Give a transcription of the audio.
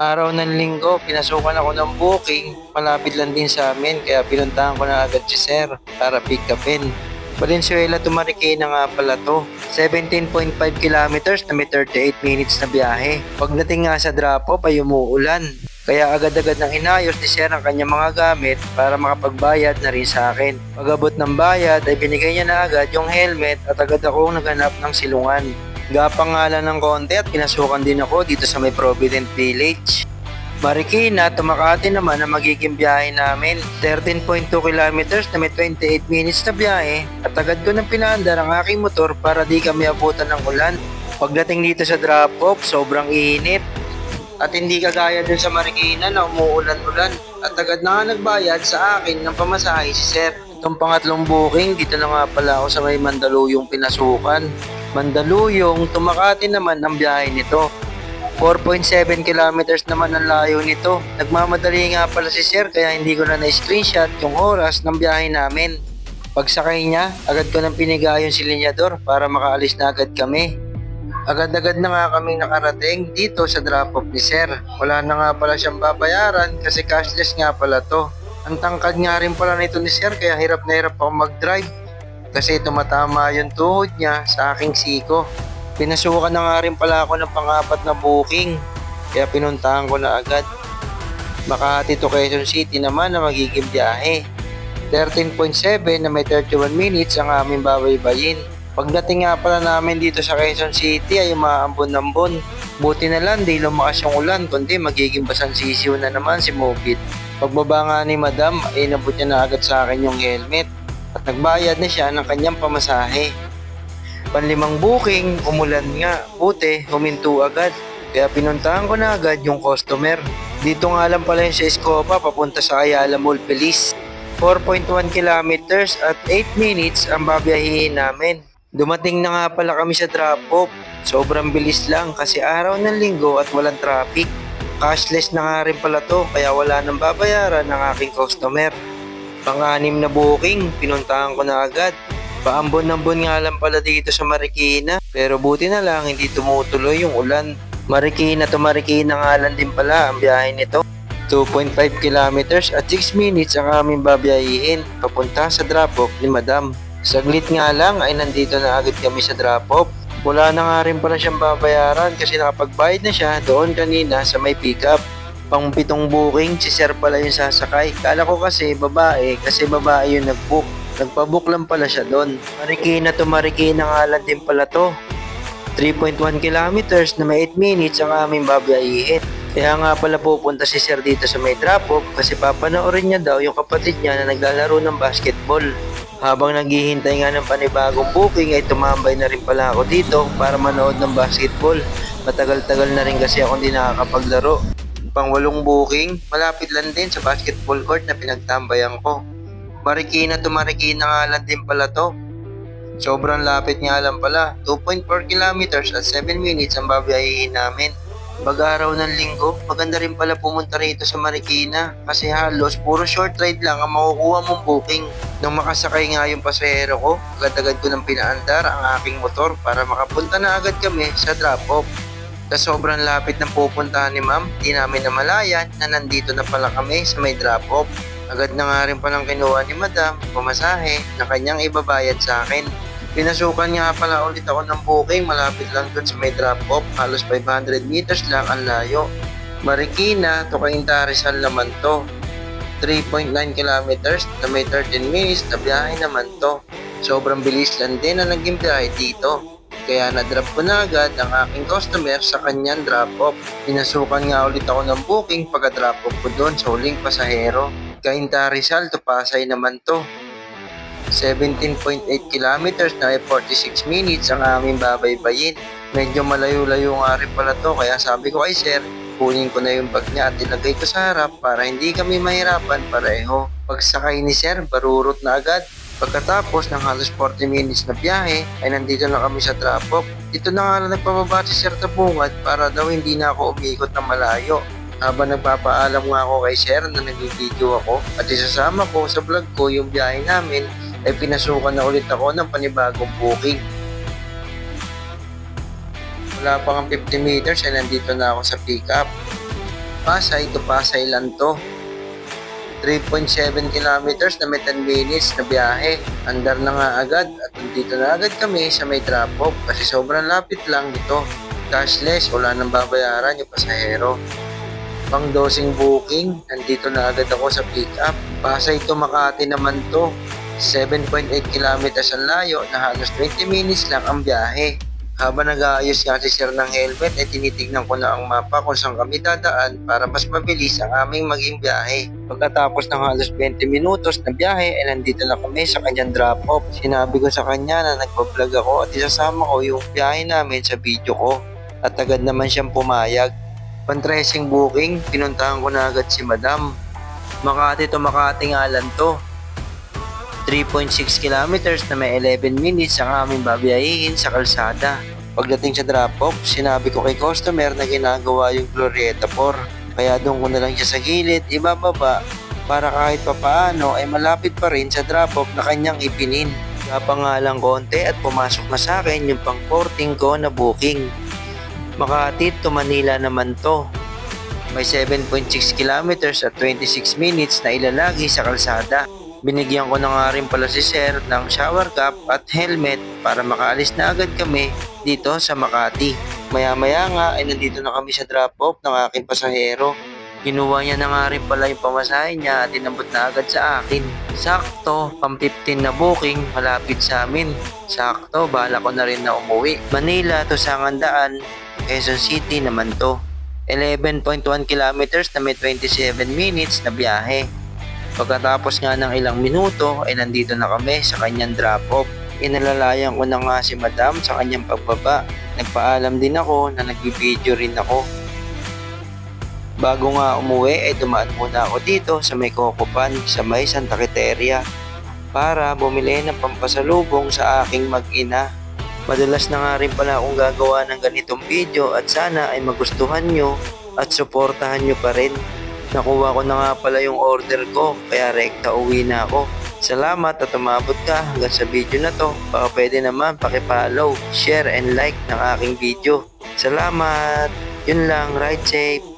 Araw ng linggo, pinasukan ako ng booking. Malapit lang din sa amin, kaya pinuntahan ko na agad si Sir para pick upin. Valenzuela to Marikina nga pala to. 17.5 kilometers na may 38 minutes na biyahe. Pagdating nga sa drop-off ay umuulan. Kaya agad-agad nang inayos ni Sir ang kanyang mga gamit para makapagbayad na rin sa akin. Pag-abot ng bayad ay binigay niya na agad yung helmet at agad akong naghanap ng silungan. Gapangalan ng konti at pinasukan din ako dito sa may Provident Village. Marikina to Makati naman ang magiging biyahe namin. 13.2 kilometers na may 28 minutes na biyahe at agad ko nang pinaandar ang aking motor para di kami abutan ng ulan. Pagdating dito sa drop-off, sobrang init. At hindi kagaya dun sa Marikina na umuulan-ulan. At agad na nga nagbayad sa akin ng pamasahe si Sir. Itong pangatlong booking, dito na nga pala ako sa may Mandaluyong pinasukan. Mandaluyong, to Makati naman ang biyahe nito. 4.7 kilometers naman ang layo nito. Nagmamadali nga pala si Sir kaya hindi ko na na-screenshot yung oras ng biyahe namin. Pagsakay niya, agad ko nang piniga yung silinyador para makaalis na agad kami. Agad-agad na nga kaming nakarating dito sa drop-off ni Sir. Wala na nga pala siyang babayaran kasi cashless nga pala to. Ang tangkad nga rin pala nito ni Sir kaya hirap na hirap ako mag-drive. Kasi tumatama yung tuhod niya sa aking siko. Pinasukan na nga rin pala ako ng pang-apat na booking. Kaya pinuntahan ko na agad. Makati to Quezon City naman na magiging biyahe. 13.7 na may 31 minutes ang aming babaybayin. Pagdating nga pala namin dito sa Quezon City ay umaambon-ambon. Buti na lang di lumakas yung ulan kundi magiging basang sisiw na naman si Mobit. Pagbaba nga ni Madam ay nabot niya na agad sa akin yung helmet. At nagbayad na siya ng kanyang pamasahe. Panlimang booking, umulan nga, buti, huminto agad. Kaya pinuntahan ko na agad yung customer. Dito nga lang pala yung sa Escopa papunta sa Ayala Mall Feliz. 4.1 kilometers at 8 minutes ang babiyahihin namin. Dumating na nga pala kami sa drop-off. Sobrang bilis lang kasi araw ng linggo at walang traffic. Cashless na nga rin pala to kaya wala nang babayaran ng aking customer. Pang-anim na booking, pinuntahan ko na agad. Paambon-ambon nga lang pala dito sa Marikina. Pero buti na lang hindi tumutuloy yung ulan. Marikina to Marikina nga lang din pala ang biyahe nito. 2.5 kilometers at 6 minutes ang aming babiyahihin papunta sa drop-off ni Madam. Saglit nga lang ay nandito na agad kami sa drop-off. Wala na nga rin pala siyang babayaran kasi nakapagbayad na siya doon kanina sa may pick-up. Pang 7 booking, si Sir pala yung sasakay. Kala ko kasi babae yung nag-book. Nagpa-book lang pala siya doon. Marikina to Marikina nga lang din pala to. 3.1 kilometers na may 8 minutes ang aming babiyahihin. Kaya nga pala pupunta si Sir dito sa may drop-off kasi papanoorin niya daw yung kapatid niya na naglalaro ng basketball. Habang naghihintay nga ng panibagong booking ay tumambay na rin pala ako dito para manood ng basketball. Matagal-tagal na rin kasi ako hindi nakakapaglaro. Pang 8 booking, malapit lang din sa basketball court na pinagtambayan ko. Marikina to Marikina nga lang din pala to. Sobrang lapit nga lang pala, 2.4 kilometers at 7 minutes ang babiyahihin namin. Pag-araw ng linggo, maganda rin pala pumunta rito sa Marikina kasi halos puro short ride lang ang makukuha mong booking. Nung makasakay nga yung pasahero ko, agad-agad ko nang pinaandar ang aking motor para makapunta na agad kami sa drop-off. Sa sobrang lapit ng pupuntahan ni Ma'am, di namin namalayan na nandito na pala kami sa may drop-off. Agad na nga rin palang kinuha ni Madam pamasahe na kanyang ibabayad sa akin. Pinasukan nga pala ulit ako ng booking malapit lang dun sa may drop-off, halos 500 meters lang ang layo. Marikina to Cainta Rizal naman to. 3.9 kilometers na may 13 minutes na biyahe naman to. Sobrang bilis lang din na naging biyahe dito. Kaya na-drop ko na agad ang aking customer sa kanyang drop-off. Pinasukan nga ulit ako ng booking pagka-drop-off ko doon sa huling pasahero. Cainta Rizal to Pasay naman to. 17.8 kilometers na 46 minutes ang aming babaybayin. Medyo malayo-layo nga rin pala to kaya sabi ko kay Sir, kunin ko na yung bag niya at ilagay ko sa harap para hindi kami mahirapan pareho. Pagsakay ni Sir, barurot na agad. Pagkatapos ng halos 40 minutes na biyahe ay nandito na kami sa drop-off. Dito na nga lang nagpababa si Sir Tabungad para daw hindi na ako umiikot ng malayo. Habang nagpapaalam nga ako kay Sir na nag-video ako at isasama ko sa vlog ko yung biyahe namin ay pinasukan na ulit ako ng panibagong booking. Wala pang 50 meters ay nandito na ako sa pick-up. Pasay to Pasay lang to. 3.7 kilometers na may 10 minutes na biyahe. Andar na nga agad at nandito na agad kami sa may drop-off kasi sobrang lapit lang dito. Cashless, wala nang babayaran yung pasahero. Pang dosing booking, nandito na agad ako sa pick-up. Pasay to Makati naman to. 7.8 kilometers ang layo na halos 20 minutes lang ang biyahe. Habang nag-aayos nga si sir ng helmet, ay tinitignan ko na ang mapa kung saan kami dadaan para mas mabilis ang aming maging biyahe. Pagkatapos ng halos 20 minutos na biyahe, ay nandito na kami sa kanyang drop-off. Sinabi ko sa kanya na nagpa-vlog ako at isasama ko yung biyahe namin sa video ko. At agad naman siyang pumayag. Pan-tracing booking, pinuntahan ko na agad si Madam. Makati to Makati nga lang to. 3.6 kilometers na may 11 minutes ang aming babiyahiin sa kalsada. Pagdating sa drop-off, sinabi ko kay customer na ginagawa yung Glorieta 4. Kaya doon ko na lang siya sa gilid, ibababa para kahit papaano ay malapit pa rin sa drop-off na kanyang ipinin. Kapa nga lang konti at pumasok na sa akin yung pang-porting ko na booking. Makati to Manila naman to. May 7.6 kilometers at 26 minutes na ilalagi sa kalsada. Binigyan ko na nga rin pala si sir ng shower cap at helmet para makaalis na agad kami dito sa Makati. Maya-maya nga ay nandito na kami sa drop-off ng aking pasahero. Kinuha niya na nga rin pala yung pamasahe niya at inabot na agad sa akin. Sakto, pang 15 na booking, malapit sa amin. Sakto, bala ko na rin na umuwi. Manila to Sangandaan, Quezon City naman to. 11.1 kilometers na may 27 minutes na biyahe. Pagkatapos nga ng ilang minuto ay nandito na kami sa kanyang drop-off. Inalalayan ko na nga si Madam sa kanyang pagbaba. Nagpaalam din ako na nagbibideo rin ako. Bago nga umuwi ay dumaan muna ako dito sa may Cocopan sa may Santa Quiteria para bumili ng pampasalubong sa aking mag-ina. Madalas na nga rin pala akong gagawa ng ganitong video at sana ay magustuhan nyo at suportahan nyo pa rin. Nakuha ko na nga pala yung order ko, kaya rekta uwi na ako. Salamat at umabot ka hanggang sa video na to. Baka pwede naman paki-follow, share and like ng aking video. Salamat! Yun lang, ride safe!